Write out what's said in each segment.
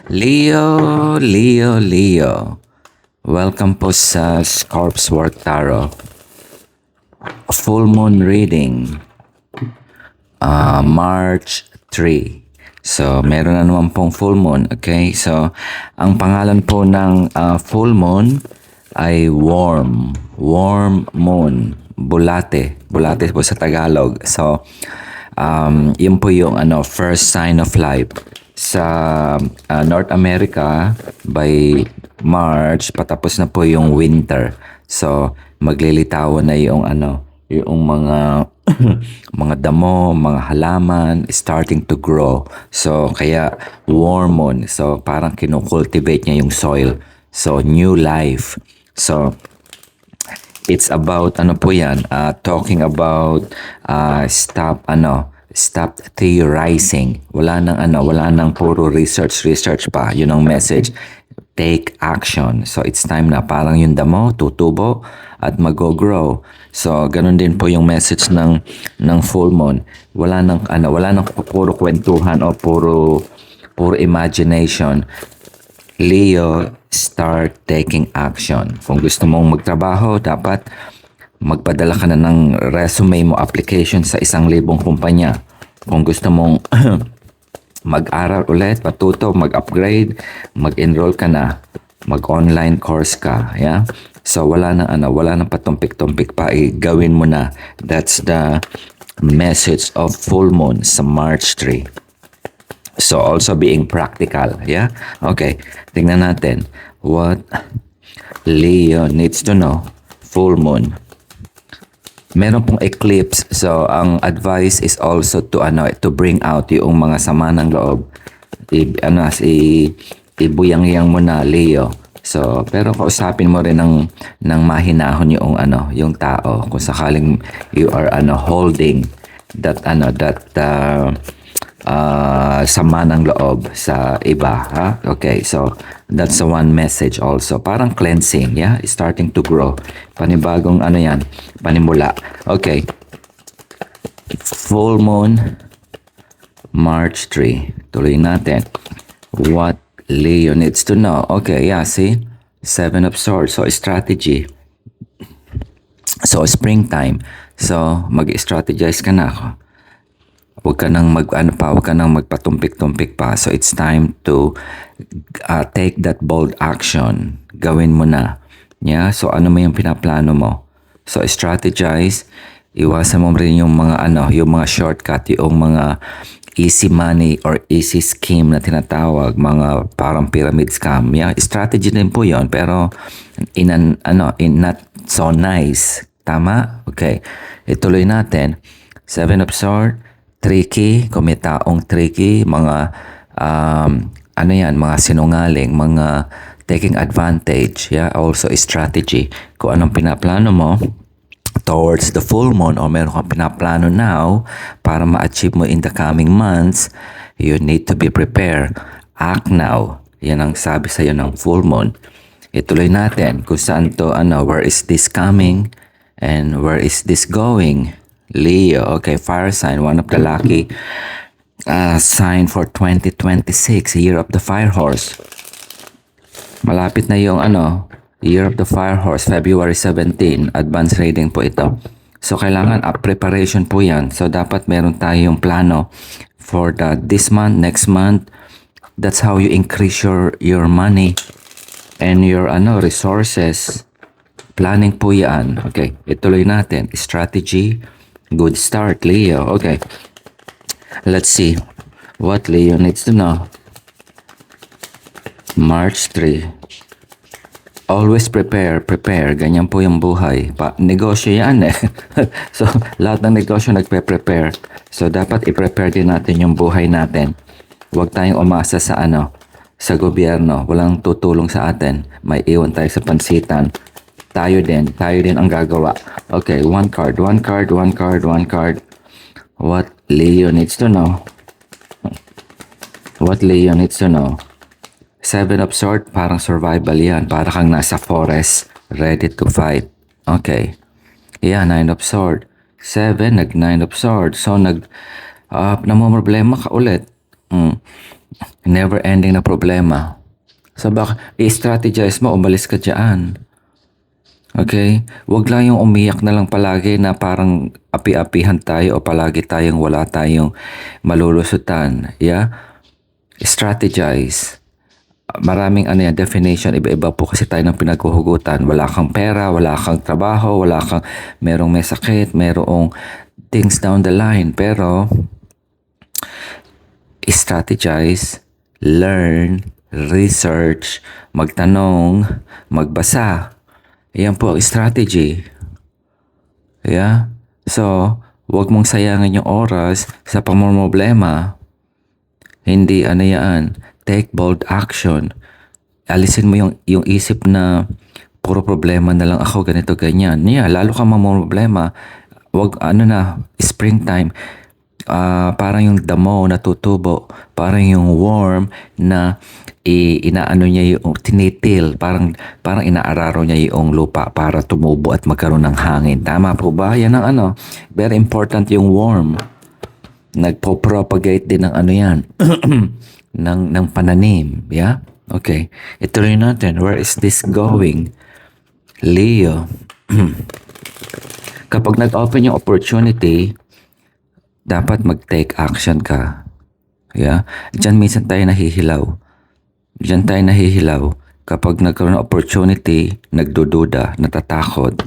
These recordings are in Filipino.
Leo. Welcome po sa Scorp's Work Tarot. Full Moon Reading, March 3. So, meron na naman pong full moon, okay? So, ang pangalan po ng full moon ay warm moon, bulate po sa Tagalog. So, yun po yung first sign of life. Sa North America, by March, patapos na po yung winter. So, maglilitawan na yung yung mga mga damo, mga halaman starting to grow. So, kaya warm moon. So, parang kinukultivate niya yung soil. So, new life. So, it's about po yan, talking about stop theorizing. Wala nang puro research pa. Yun ang message. Take action. So it's time na parang yung damo tutubo at mag-grow. So ganun din po yung message ng full moon. Wala nang puro kwentuhan o puro imagination. Leo, start taking action. Kung gusto mong magtrabaho, dapat magpadala ka na ng resume mo, application sa 1,000 kumpanya. Kung gusto mong mag-aral ulit, matuto, mag-upgrade, mag-enroll ka na, mag-online course ka, yeah? So wala nang patumpik-tumpik pa, gawin mo na. That's the message of full moon sa March 3. So also being practical, yeah? Okay, tingnan natin what Leo needs to know. Full moon. Meron pong eclipse. So ang advice is also to bring out yung mga sama ng loob. Ibuyang-yang mo na, Leo. So pero kausapin mo rin ng mahinahon yung tao kung sakaling you are holding that sama ng loob sa iba, ha? Okay, so that's the one message also. Parang cleansing, yeah? Starting to grow. Panibagong yan, panimula. Okay. Full moon, March 3. Tuloy natin. What Leo needs to know. Okay, yeah, see? 7 of Swords. So, strategy. So, springtime. So, mag-strategize ka na. Huwag ka nang magpatumpik-tumpik pa. So, it's time to take that bold action. Gawin mo na. Yeah? So, ano mo yung pinaplano mo? So, strategize. Iwasan mo rin yung mga yung mga shortcut, yung mga easy money or easy scheme na tinatawag, mga parang pyramid scam. Yeah? Strategy din po yon, pero in not so nice. Tama? Okay. Ituloy natin. 7 of Swords. Tricky, kung may taong tricky, mga mga sinungaling, mga taking advantage, yeah, also strategy. Kung anong pinaplano mo towards the full moon o meron kang pinaplano now para ma-achieve mo in the coming months, you need to be prepared. Act now. Yan ang sabi sa iyo ng full moon. Ituloy natin kung saan to, where is this coming and where is this going? Leo, okay, fire sign, one of the lucky sign for 2026, year of the fire horse. Malapit na yung year of the fire horse, February 17, advanced reading po ito. So kailangan preparation po yan. So dapat meron tayong plano for this month, next month. That's how you increase your money and your resources. Planning po yan. Okay, ituloy natin. Strategy. Good start, Leo. Okay. Let's see what Leo needs to know. March 3. Always prepare. Ganyan po yung buhay. Negosyo yan eh. So, lahat ng negosyo nagpe-prepare. So, dapat i-prepare din natin yung buhay natin. Huwag tayong umasa sa sa gobyerno. Walang tutulong sa atin. May iwan tayo sa pansitan. Tayo din ang gagawa. Okay, one card. What Leo needs to know. What Leo needs to know. 7 of Swords, parang survival yan. Para kang nasa forest, ready to fight. Okay. Yeah, 9 of Swords. 7, 9 of Swords. So, namumroblema ka ulit. Never ending na problema. So baka i-strategize mo, umalis ka dyan. Okay? Huwag lang yung umiyak na lang palagi na parang api-apihan tayo o palagi tayong wala tayong malulusutan. Yeah? Strategize. Maraming definition, iba-iba po kasi tayo ng pinaghuhugutan. Wala kang pera, wala kang trabaho, merong may sakit, merong things down the line. Pero, strategize, learn, research, magtanong, magbasa. Yan po ang strategy. Yeah? So, huwag mong sayangin yung oras sa pamomroblema. Hindi yan. Take bold action. Alisin mo yung isip na puro problema na lang ako, ganito, ganyan. Yeah, lalo ka mamomroblema. Huwag, springtime. Parang yung damo na tutubo. Parang yung worm na inaano niya yung tinitil. Parang inaararo niya yung lupa para tumubo at magkaroon ng hangin. Tama po ba? Yan ang very important yung worm. Nagpo-propagate din ng yan. ng pananim. Yeah? Okay. Ituloy natin. Where is this going? Leo. Kapag nag-open yung opportunity, dapat mag-take action ka. Yeah? Diyan minsan tayo nahihilaw. Kapag nagkaroon ng opportunity, nagdududa, natatakot.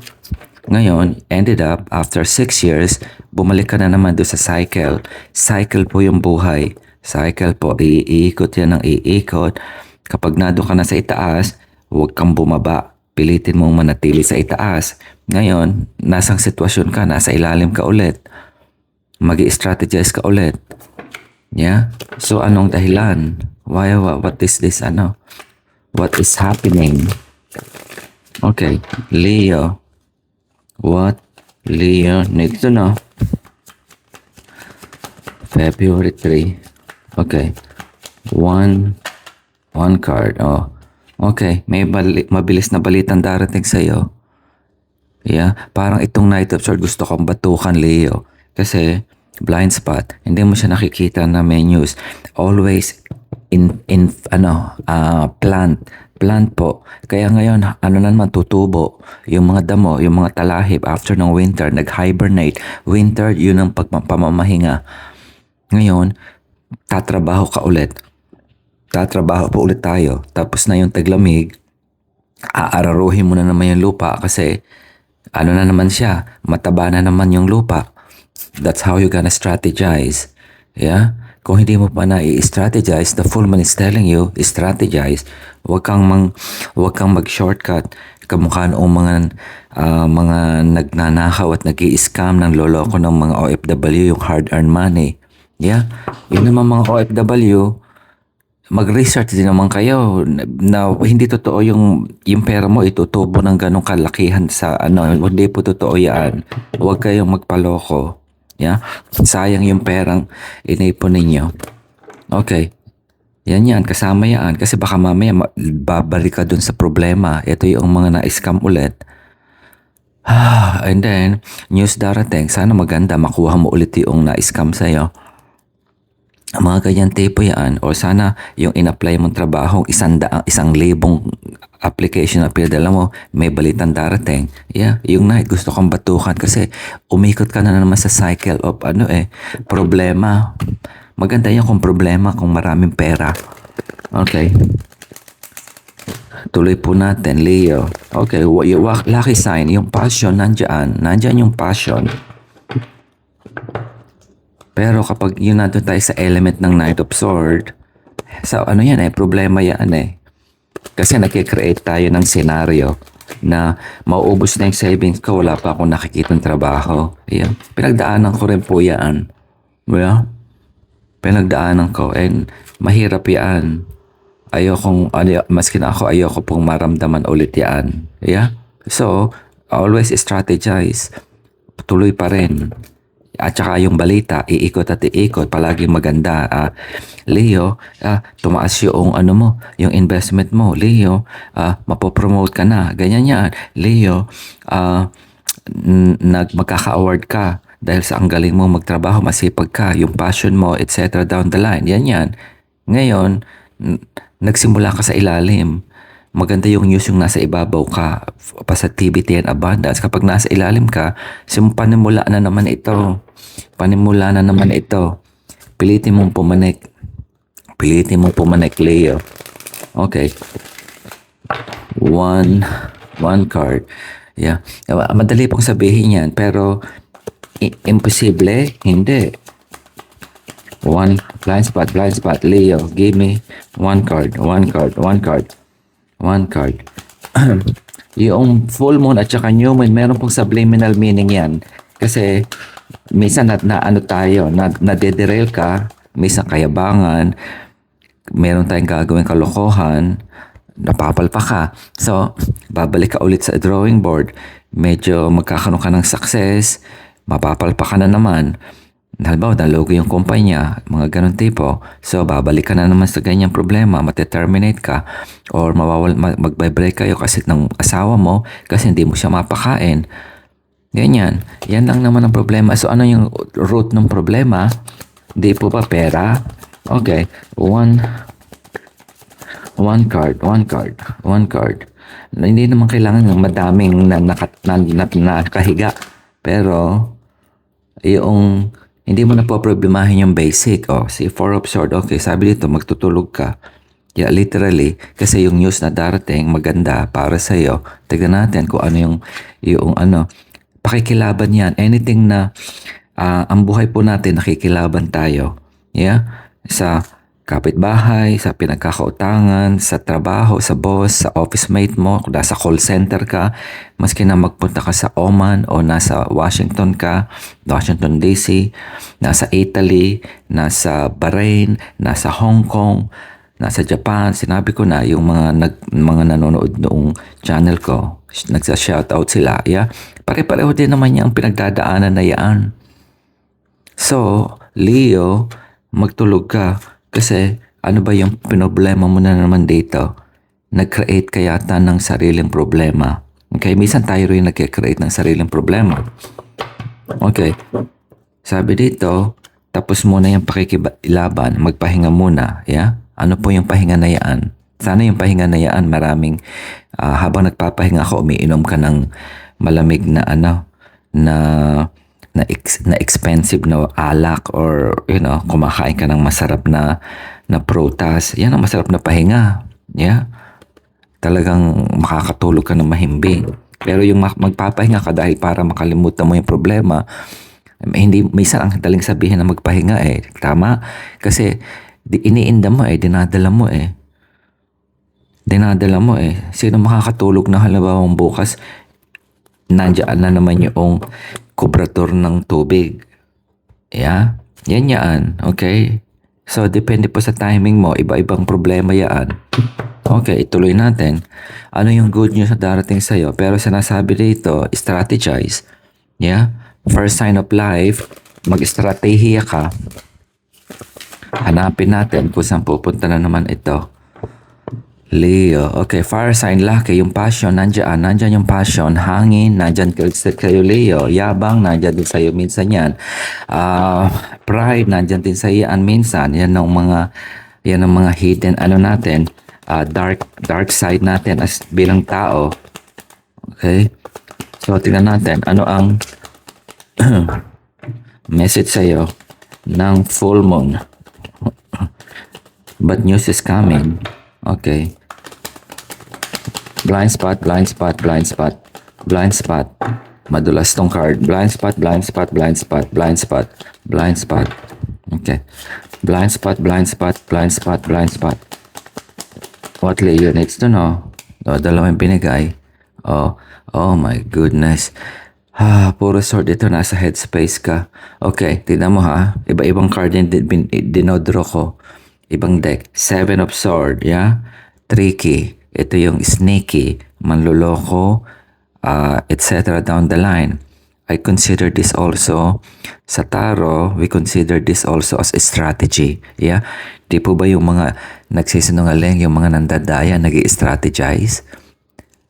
Ngayon, ended up, after 6 years, bumalik ka na naman doon sa cycle. Cycle po yung buhay. Cycle po, iikot yan ng iikot. Kapag nado ka na sa itaas, huwag kang bumaba. Pilitin mong manatili sa itaas. Ngayon, nasang sitwasyon ka, nasa ilalim ka ulit. Mag-i-strategize ka ulit. Yeah? So, anong dahilan? What is this, What is happening? Okay, Leo. What Leo needs to know? February 3. Okay. One card. Oh. Okay. May mabilis na balitang darating sa'yo. Yeah. Parang itong Knight of Swords gusto kong batukan, Leo. Kasi blind spot. Hindi mo siya nakikita na may news. Always plant po. Kaya ngayon, naman tutubo. Yung mga damo, yung mga talahib after ng winter, nag-hibernate. Winter, yun ang pamamahinga. Ngayon, tatrabaho ka ulit. Tatrabaho po ulit tayo. Tapos na yung taglamig, aararuhin mo na naman yung lupa kasi na naman siya, mataba na naman yung lupa. That's how you gonna strategize. Yeah? Kung hindi mo pa na i-strategize, the full moon is telling you, strategize. Huwag kang mag-shortcut. Kamukha noong mga nagnanakaw at nag-i-scam ng loloko ng mga OFW, yung hard-earned money. Yeah? Yun naman mga OFW, mag-research din naman kayo na hindi totoo yung pera mo itutubo ng ganong kalakihan sa hindi po totoo yan. Huwag kayong magpaloko. Yeah? Sayang yung perang inipon ninyo. Okay. Yan, kasama yan. Kasi baka mamaya babalik ka dun sa problema. Ito yung mga na-scam ulit. And then, news darating. Sana maganda, makuha mo ulit yung na-scam sa'yo. Mga ganyan tipo yan. O sana yung in-apply mong trabaho, 1,000 application na pinadala mo, may balitang darating. Yeah, yung night gusto kong batukan kasi umikot ka na naman sa cycle of problema. Maganda yan kung problema, kung maraming pera. Okay. Tuloy po natin, Leo. Okay, yung lucky sign, yung passion nandyan. Nandyan yung passion. Pero kapag yun nandun tayo sa element ng Knight of Swords, problema yan. Kasi nag-create tayo ng scenario na mauubos na yung savings ko, wala pa akong nakikitang trabaho. Ayan. Pinagdaanan ko rin po yan. Yeah? Pinagdaanan ko and mahirap yan. Maski na ako, ayoko pong maramdaman ulit yan. Yeah? So, always strategize. Tuloy pa rin. At saka yung balita, iikot at iikot, palaging maganda. Leo, tumaas yung yung investment mo. Leo, mapopromote ka na. Ganyan yan. Leo, magkaka-award ka dahil sa ang galing mo magtrabaho, masipag ka, yung passion mo, etc. down the line. Yan. Ngayon, nagsimula ka sa ilalim. Maganda yung news yung nasa ibabaw ka. Positivity and abundance. Kapag nasa ilalim ka, panimula na naman ito. Panimula na naman ito. Pilitin mong pumanik. Pilitin mong pumanik, Leo. Okay. One card. Yeah. Madali pong sabihin yan. Pero, imposible? Hindi. Blind spot, Leo. Give me one card. Yung full moon at saka new moon, meron pong subliminal meaning yan. Kasi, minsan ano tayo, nadederail ka, minsan kayabangan, meron tayong gagawin kalokohan, napapalpa ka. So, babalik ka ulit sa drawing board. Medyo magkakaroon ka ng success, mapapalpa ka na naman. Halimbawa, nalogo yung kumpanya, mga ganun tipo. So, babalik ka na naman sa ganyang problema, mateterminate ka, or mag-break kayo kasi ng asawa mo kasi hindi mo siya mapakain. Ganyan. Yan lang naman ang problema. So, ano yung root ng problema? Di po ba pera? Okay. One card. Hindi naman kailangan ng madaming nakahiga. Pero, yung hindi mo na po problemahin yung basic. Si Four of Swords. Okay, sabi dito, magtutulog ka. Yeah, literally. Kasi yung news na darating, maganda para sa'yo. Tignan natin kung ano yung pakikilaban yan. Anything na ang buhay po natin, nakikilaban tayo. Yeah? Sa kapitbahay, sa pinagkakautangan, sa trabaho, sa boss, sa office mate mo, kung nasa call center ka, maski na magpunta ka sa Oman o nasa Washington DC, nasa Italy, nasa Bahrain, nasa Hong Kong, nasa Japan, sinabi ko na yung mga nanonood noong channel ko, nagsa-shoutout sila, yeah? Pare-pareho din naman yung pinagdadaanan na yan. So, Leo, magtulog ka. Kasi, ano ba yung problema mo na naman dito? Nag-create ka yata ng sariling problema. Okay, minsan tayo rin nag-create ng sariling problema. Okay, sabi dito, tapos muna yung pakikilaban, magpahinga muna. Yeah? Ano po yung pahinga na yan? Sana yung pahinga na yan, maraming, habang nagpapahinga ka, umiinom ka ng malamig na na expensive na alak or kumakain ka ng masarap na prutas. Yan ang masarap na pahinga. Yeah? Talagang makakatulog ka ng mahimbing. Pero yung magpapahinga ka dahil para makalimutan mo yung problema, hindi, minsan ang daling sabihin na magpahinga tama? Kasi iniinda mo dinadala mo Dinadala mo Sino makakatulog na halimbawa bukas nandiyan na naman yung kubrator ng tubig. Yeah? Yan. Okay? So, depende po sa timing mo. Iba-ibang problema yan. Okay, ituloy natin. Ano yung good news na darating sa'yo? Pero sinasabi dito, strategize. Yeah? First sign of life, mag-estratehiya ka. Hanapin natin kung saan pupunta na naman ito. Leo. Okay, fire sign, lucky. Yung passion, nandyan yung passion. Hangin, nandyan kayo, Leo. Yabang, nandyan din sa'yo minsan yan. Pride, nandyan din sa'yo yan minsan. Yan ang mga hidden, natin, dark side natin as bilang tao. Okay? So, tingnan natin, ano ang message sa'yo ng full moon. But news is coming. Okay. Blind spot. Madulas tong card. Blind spot. Okay. Blind spot. What Leo needs to know? Dalawang binigay. Oh my goodness. Puro sword ito. Nasa headspace ka. Okay, tignan mo ha. Iba-ibang card yung dinodraw ko. Ibang deck. Seven of sword, yeah? Tricky. Ito yung sneaky, manloloko, etc. down the line. I consider this also, sa tarot, we consider this also as a strategy. Yeah? Di po ba yung mga nagsisinungaling, yung mga nandadaya, nag-i-strategize?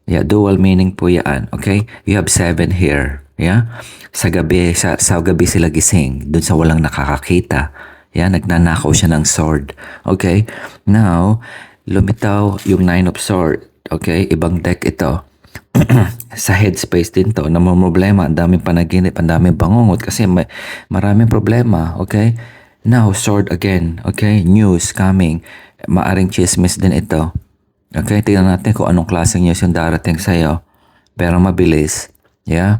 Yeah, dual meaning po yan. Okay? You have 7 here. Yeah? Sa gabi sila gising, dun sa walang nakakakita. Yan, nagnanakaw siya ng sword. Okay? Now, lumitaw yung Nine of Swords. Okay? Ibang deck ito. Sa headspace din to, namumroblema, ang daming panaginip, ang daming bangungot kasi may maraming problema. Okay? Now, sword again. Okay? News coming. Maaring chismis din ito. Okay? Tingnan natin kung anong klaseng news yung darating sa'yo. Pero mabilis. Yeah?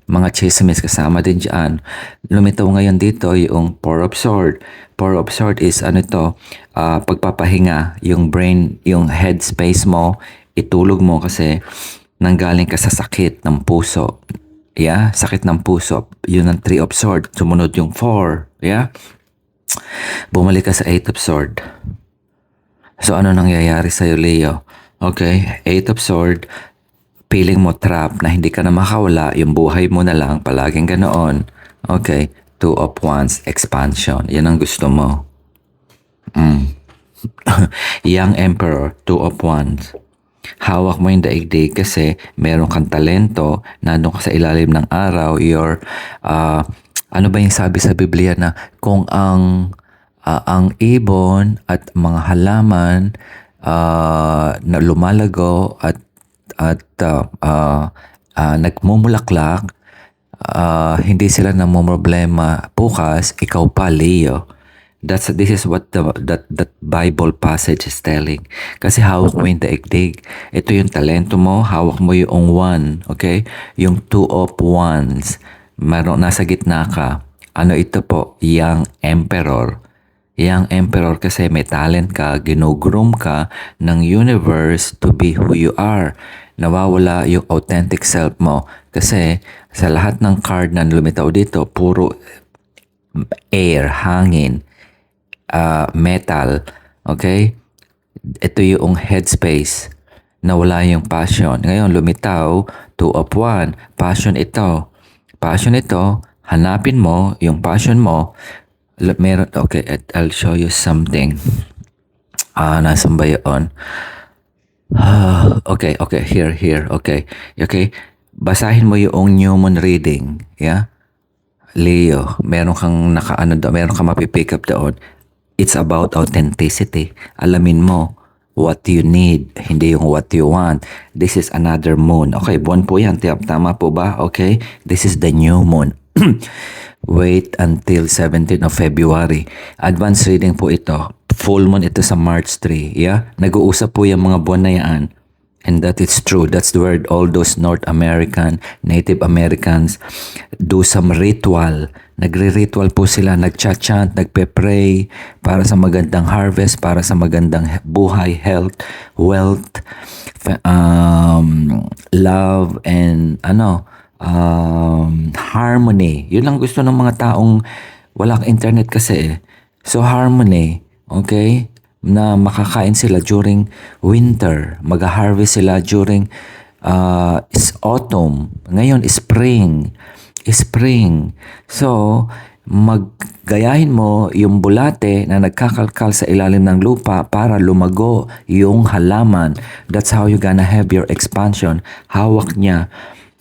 Mga chismis kasama din dyan. Lumitaw ngayon dito yung Four of Swords. Four of Swords is ano ito, pagpapahinga. Yung brain, yung headspace mo, itulog mo kasi nanggaling ka sa sakit ng puso. Yeah? Sakit ng puso. Yun ang Three of Swords. Sumunod yung 4. Yeah? Bumalik ka sa Eight of Swords. So ano nangyayari sa'yo, Leo? Okay? Eight of Swords, feeling mo trap na hindi ka na makawala, yung buhay mo na lang, palaging ganoon. Okay, Two of Wands, expansion. Yan ang gusto mo. Young Emperor, Two of Wands. Hawak mo yung daigdig kasi meron kang talento, nandun ka sa ilalim ng araw, ano ba yung sabi sa Biblia na kung ang ibon at mga halaman na lumalago at nagmumulaklak, hindi sila namumroblema bukas, ikaw pa, Leo. This is what that Bible passage is telling. Kasi hawak mo yung daigdig. Ito yung talento mo, hawak mo yung one, okay? Yung Two of Wands. Nasa gitna ka. Ano ito po? Young Emperor. Young Emperor kasi may talent ka, ginugroom ka ng universe to be who you are. Nawawala yung authentic self mo. Kasi sa lahat ng card na lumitaw dito, puro air, hangin, metal. Okay? Ito yung headspace. Nawala yung passion. Ngayon, lumitaw, Two of Wands. Passion ito. Passion ito, hanapin mo yung passion mo. Meron, okay, I'll show you something. Nasaan ba yun? Okay, here, okay. Basahin mo yung new moon reading, yeah? Leo, meron kang meron kang mapipick up doon. It's about authenticity. Alamin mo what you need, hindi yung what you want. This is another moon. Okay, buwan po yan. Tama po ba? Okay, this is the new moon. Wait until 17th of February. Advanced reading po ito. Full moon ito sa March 3. Yeah? Nag-uusap po yung mga buwan na yan. And that is true. That's where all those North American, Native Americans do some ritual. Nagre-ritual po sila. Nag-chant, nagpe-pray para sa magandang harvest, para sa magandang buhay, health, wealth, love, and harmony. Yun lang gusto ng mga taong wala kang internet kasi. So harmony, okay? Na makakain sila during winter. Mag-harvest sila during autumn. Ngayon, spring. So, maggayahin mo yung bulate na nagkakalkal sa ilalim ng lupa para lumago yung halaman. That's how you gonna have your expansion. Hawak niya.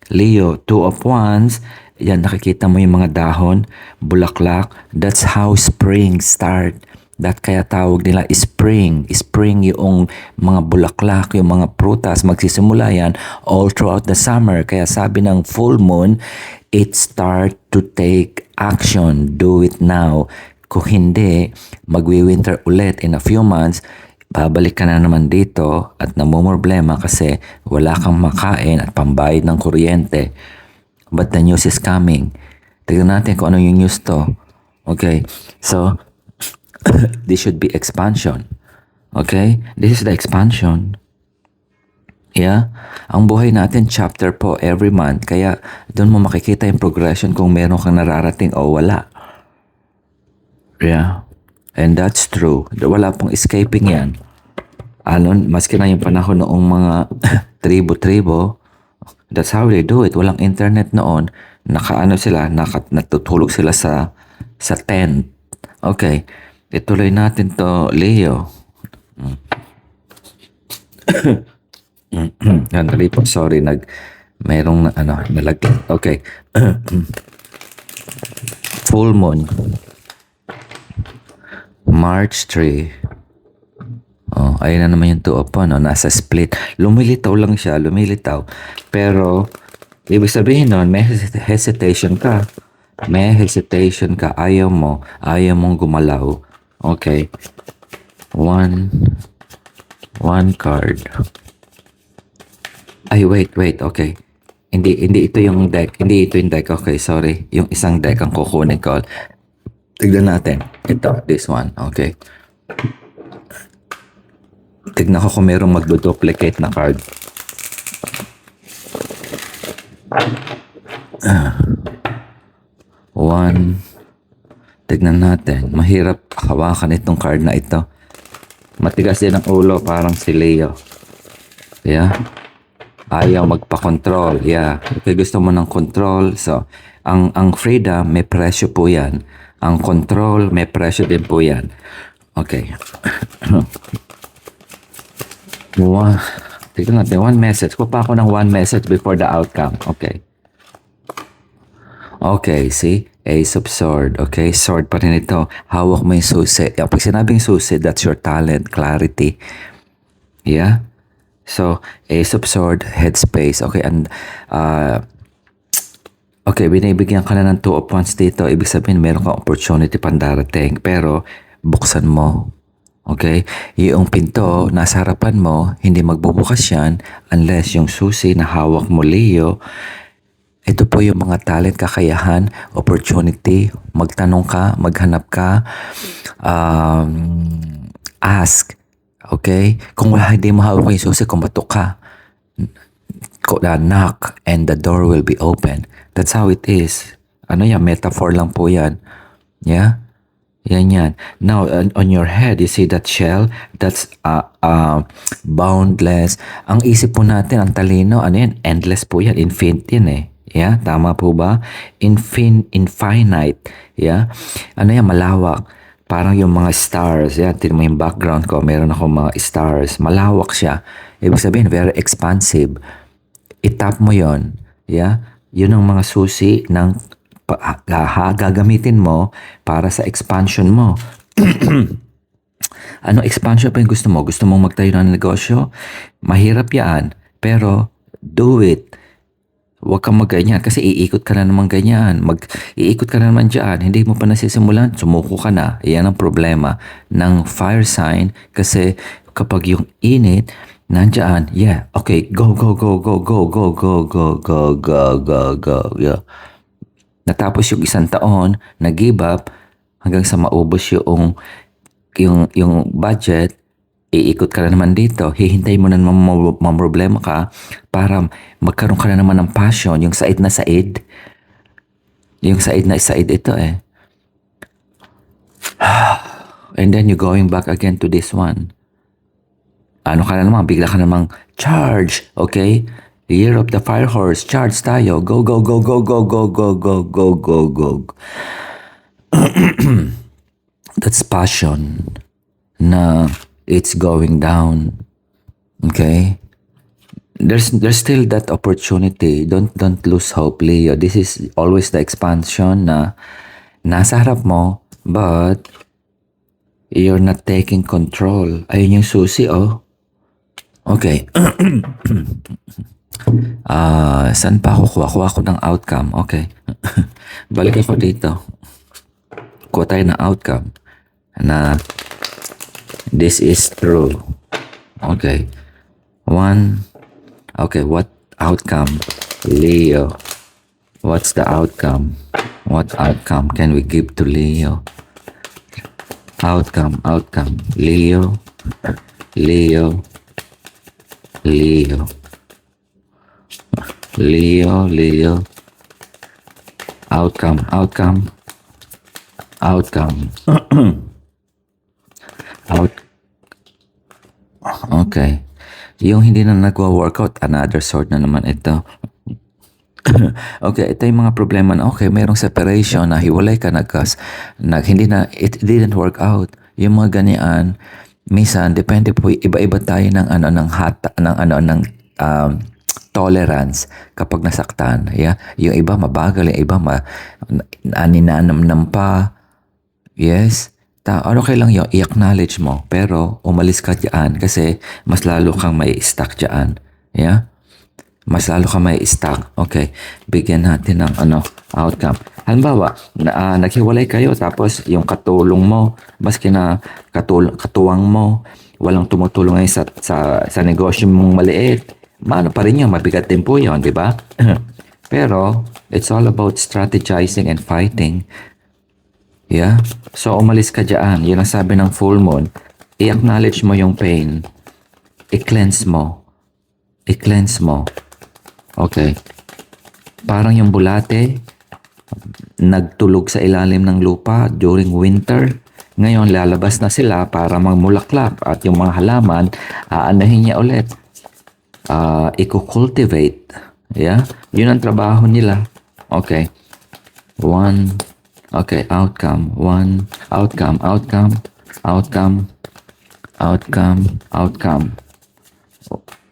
Leo, Two of Wands, yan, nakikita mo yung mga dahon, bulaklak. That's how spring start. That kaya tawag nila spring. Spring yung mga bulaklak, yung mga prutas, magsisimula yan all throughout the summer. Kaya sabi ng full moon, it start to take action. Do it now. Kung hindi, magwi-winter ulit in a few months, babalik ka na naman dito at namumroblema kasi wala kang makain at pambayad ng kuryente. But the news is coming. Tignan natin kung ano yung news to. Okay? So, this should be expansion. Okay? This is the expansion. Yeah? Ang buhay natin, chapter po every month. Kaya, doon mo makikita yung progression kung meron kang nararating o wala. Yeah? And that's true. Wala pong escaping yan. Maski na yung panahon noong mga tribo-tribo, that's how they do it. Walang internet noon. Natutulog sila sa tent. Okay. Ituloy natin to, Leo. Dali po, sorry. Mayroong nalagyan. Okay. Full moon. March 3. Oh, ayun na naman yung 2 of Wands, no? Nasa split. Lumilitaw lang siya, lumilitaw. Pero, ibig sabihin nun, may hesitation ka. May hesitation ka. Ayaw mong gumalaw. Okay. One card. Ay, wait. Okay. Hindi ito yung deck. Hindi ito yung deck. Okay, sorry. Yung isang deck ang kukunin ko. Tignan natin. Ito, this one. Okay. Tignan ko kung merong magduduplicate na card. One. Tignan natin. Mahirap hawakan itong card na ito. Matigas din ang ulo, parang si Leo. Yeah. Ayaw magpa-control. Yeah. Okay, gusto mo ng control. So, ang freedom, may presyo po yan. Ang control, may presyo din po yan. Okay. Tignan natin. One message. Kuha pa ako ng one message before the outcome. Okay. Okay, see? Ace of Sword. Okay, sword pa rin ito. Hawak mo yung susi. Pag sinabing susi, that's your talent, clarity. Yeah? So, Ace of Sword, headspace. Okay, and okay, binibigyan ka na ng 2 of Wands dito. Ibig sabihin, meron kang opportunity pang darating. Pero, buksan mo. Okay? Yung pinto, nasa harapan mo, hindi magbubukas yan unless yung susi na hawak mo, Leo. Ito po yung mga talent, kakayahan, opportunity, magtanong ka, maghanap ka, ask, okay? Kung wala, hindi mo hawak yung susi, kumatok ka, knock, and the door will be open. That's how it is. Ano yan? Metaphor lang po yan. Yeah? Yan. Now, on your head, you see that shell? That's boundless. Ang isip po natin, ang talino, ano yan? Endless po yan. Infinite yan eh. Yeah, tama po ba? Infinite. Yeah. Ano yan? Malawak. Parang yung mga stars. Yeah, tignan mo yung background ko. Meron ako mga stars. Malawak siya. Ibig sabihin, very expansive. I-tap mo yon. Yeah. Yun ang mga susi ng gagamitin mo para sa expansion mo. Ano expansion pa yung gusto mo? Gusto mong magtayo ng negosyo? Mahirap yan. Pero, do it. Huwag kang magganyan kasi iikot ka na naman ganyan. Iikot ka na naman dyan. Hindi mo pa nasisimulan, sumuko ka na. Yan ang problema ng fire sign kasi kapag yung init, nandyan, yeah, okay, go. Yeah. Natapos yung 1 taon, nag-give up hanggang sa maubos yung budget. Iikot ka na naman dito, hihintay mo na naman problema ka para magkaroon ka na naman ng passion, yung said na said. Yung said na said ito eh. And then you're going back again to this one. Ano ka na naman, bigla ka namang charge, okay? Year of the Fire Horse, charge tayo. Go. That's passion na it's going down. Okay? There's still that opportunity. Don't lose hope, Leo. This is always the expansion na nasa harap mo, but you're not taking control. Ayun yung susi, oh. Okay. Saan pa ako? Kuha ko ng outcome. Okay. Balik ako dito. Kuha tayo ng outcome na this is true. Okay. Okay, what outcome? Leo. What's the outcome? What outcome can we give to Leo? Outcome. Leo. Outcome. Okay. Yung hindi na nagwa-workout, another sort na naman ito. Okay, ito yung mga problema na okay, mayroong separation na hiwalay ka it didn't work out. Yung mga ganyan, minsan depende po, iba-iba tayo ng tolerance kapag nasaktan. Yeah? Yung iba mabagal, yung iba aninanam pa. Yes? Okay lang yun, i-acknowledge mo, pero umalis ka dyan kasi mas lalo kang may stuck dyan. Yeah? Mas lalo kang may stuck. Okay, bigyan natin ng outcome. Halimbawa, naghiwalay kayo tapos yung katulong mo, maski na katuwang mo, walang tumutulong ngayon sa negosyo mong maliit. Maano pa rin yun, mabigat din po yun, di ba? Pero, it's all about strategizing and fighting. Yeah? So, umalis ka dyan. Yun ang sabi ng full moon. I-acknowledge mo yung pain. I-cleanse mo. I-cleanse mo. Okay. Parang yung bulate, nagtulog sa ilalim ng lupa during winter. Ngayon, lalabas na sila para magmulaklak at yung mga halaman, aanahin niya ulit. I-cultivate. Yeah? Yun ang trabaho nila. Okay. Okay, outcome. Outcome.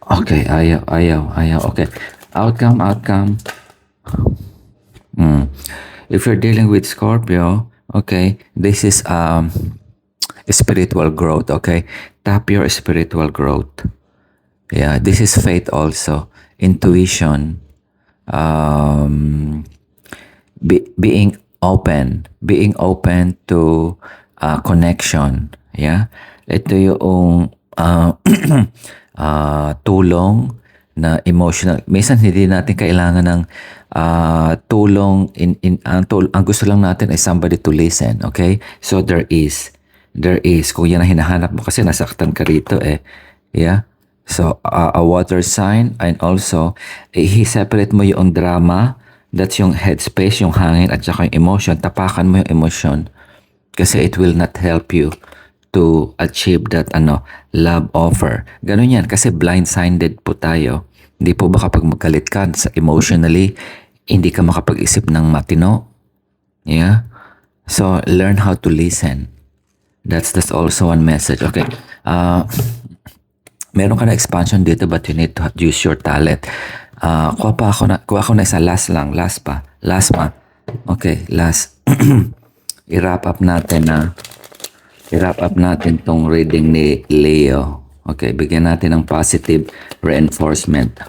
Okay, ayaw. Okay. Outcome. If you're dealing with Scorpio, okay, this is spiritual growth, okay? Tap your spiritual growth. Yeah, this is faith also. Intuition. Being open to connection. Yeah? Ito yung tulong na emotional. Minsan hindi natin kailangan ng tulong. Ang gusto lang natin ay somebody to listen. Okay? So there is. Kung yan ang hinahanap mo kasi nasaktan ka rito eh. Yeah? So a water sign and also i-separate mo yung drama. That's yung headspace, yung hangin at saka yung emotion. Tapakan mo yung emotion kasi it will not help you to achieve that love offer. Ganun yan kasi blindsided po tayo. Hindi po ba kapag magalit ka sa emotionally, hindi ka makapag-isip ng matino? Yeah? So, learn how to listen. That's also one message. Okay. Meron ka na expansion dito but you need to use your talent. Kuha ako na isa last pa. Okay, last. I-wrap up natin tong reading ni Leo. Okay, bigyan natin ng positive reinforcement.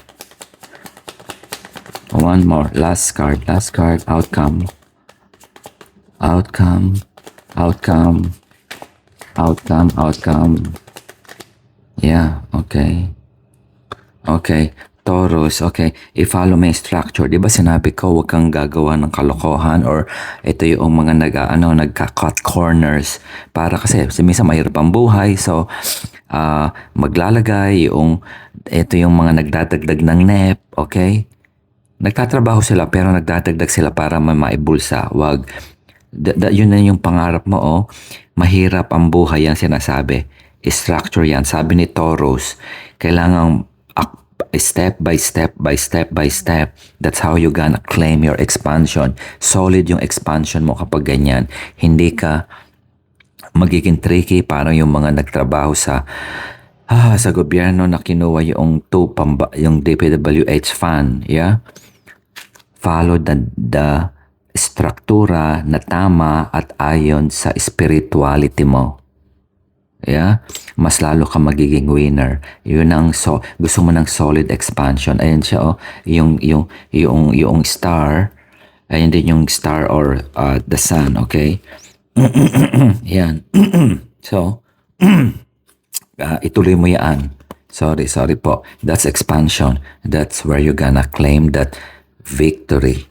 One more, last card, outcome. Yeah, okay. Taurus, okay. I-follow may structure. Di ba sinabi ko, huwag kang gagawa ng kalokohan or ito yung mga nagka-cut corners. Para kasi minsan mahirap ang buhay. So, maglalagay ito yung mga nagdadagdag ng NEP, okay? Nagtatrabaho sila pero nagdadagdag sila para may maibulsa. Wag. Yun na yung pangarap mo, oh. Mahirap ang buhay, yan sinasabi. I-structure yan. Sabi ni Taurus, kailangan step by step. That's how you gonna claim your expansion. Solid yung expansion mo kapag ganyan. Hindi ka magiging tricky parang yung mga nagtrabaho sa gobyerno na kinuha yung yung DPWH fund. Yeah? Follow the struktura na tama at ayon sa spirituality mo. Yeah? Mas lalo ka magiging winner. Yun ang gusto mo ng solid expansion. Ayan siya, oh. Yung star. Ayan din yung star or the sun, okay? Yan. So, ituloy mo yan. Sorry po. That's expansion. That's where you're gonna claim that victory.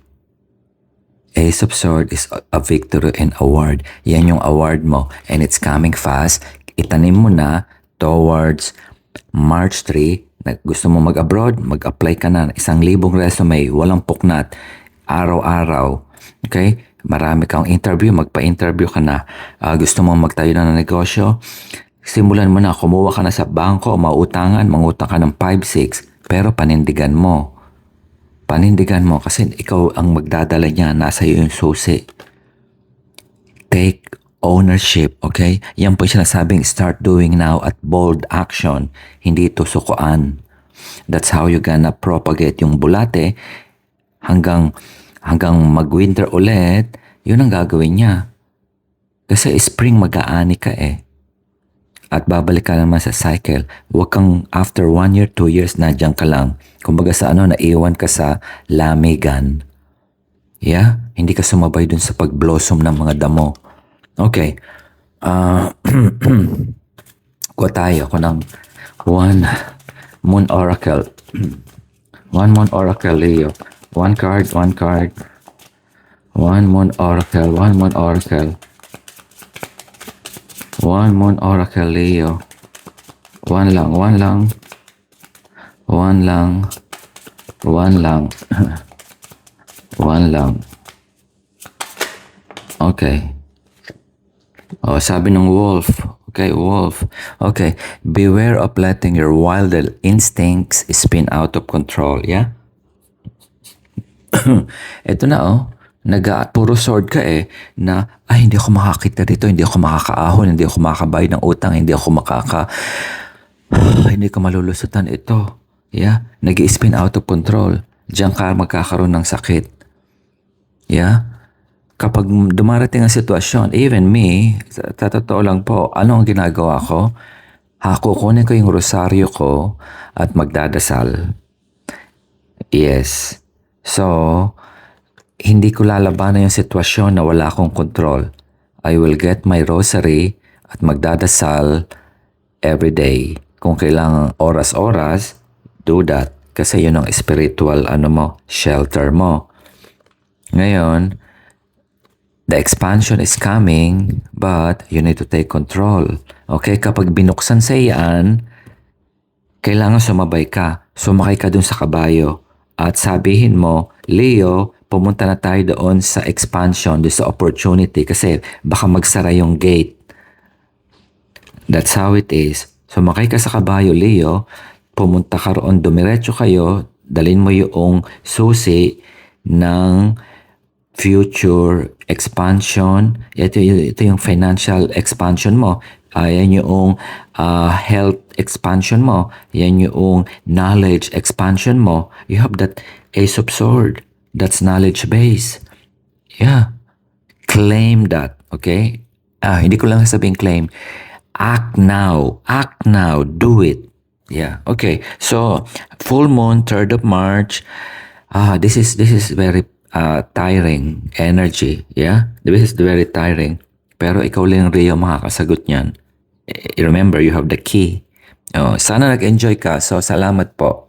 Ace of Swords is a victory and award. Yan yung award mo. And it's coming fast. Itanim mo na towards March 3. Gusto mo mag-abroad, mag-apply ka na. 1,000 resume, walang puknat. Araw-araw. Okay? Marami kang interview, magpa-interview ka na. Gusto mo magtayo na ng negosyo, simulan mo na, kumuha ka na sa bangko, mangutang ka ng 5-6, pero panindigan mo kasi ikaw ang magdadala niya, nasa iyo yung susi. Take ownership, okay? Yan po yung sinasabing start doing now at bold action, hindi ito sukuan. That's how you gonna propagate yung bulate hanggang mag-winter ulit, yun ang gagawin niya. Kasi spring mag-aani ka eh. At babalik ka naman sa cycle. Huwag kang after 1 year, 2 years, nadyan ka lang. Kumbaga sa naiwan ka sa lamigan. Yeah? Hindi ka sumabay dun sa pag-blossom ng mga damo. Okay. Kuha tayo ko ng one moon oracle. One moon oracle, Leo. One card. One moon oracle. One moon oracle, Leo. One lang. One lang. Okay. Oh, sabi ng wolf. Okay, wolf. Okay. Beware of letting your wild instincts spin out of control. Yeah? Ito na puro sword ka na hindi ako makakita dito, hindi ako makakaahon, hindi ako makakabayad ng utang, hindi ako hindi ko malulusutan ito. Yeah? Nag-i-spin out of control. Diyan ka magkakaroon ng sakit. Yeah? Kapag dumarating ang sitwasyon, even me, sa totoo lang po, ano ang ginagawa ko? Kukunin ko yung rosaryo ko at magdadasal. Yes. So, hindi ko lalabanan yung sitwasyon na wala akong control. I will get my rosary at magdadasal every day. Kung kailangan oras-oras, do that. Kasi yun ang spiritual shelter mo. Ngayon, the expansion is coming, but you need to take control. Okay? Kapag binuksan sa iyan, kailangan sumabay ka. Sumakay ka dun sa kabayo. At sabihin mo, Leo, pumunta na tayo doon sa expansion, doon sa opportunity. Kasi baka magsara yung gate. That's how it is. Sumakay ka sa kabayo, Leo. Pumunta ka roon, dumiretso kayo. Dalhin mo yung susi ng future expansion. Ito yung financial expansion mo. Yan yung health expansion mo. Yan yung knowledge expansion mo. You have that Ace of Swords. That's knowledge base. Yeah. Claim that. Okay? Hindi ko lang sabihin claim. Act now. Act now. Do it. Yeah. Okay. So, full moon, 3rd of March. This is very tiring energy. Yeah? This is very tiring. Pero ikaw lang, Rio, makakasagot niyan. Remember, you have the key. Sana nag-enjoy ka. So, salamat po.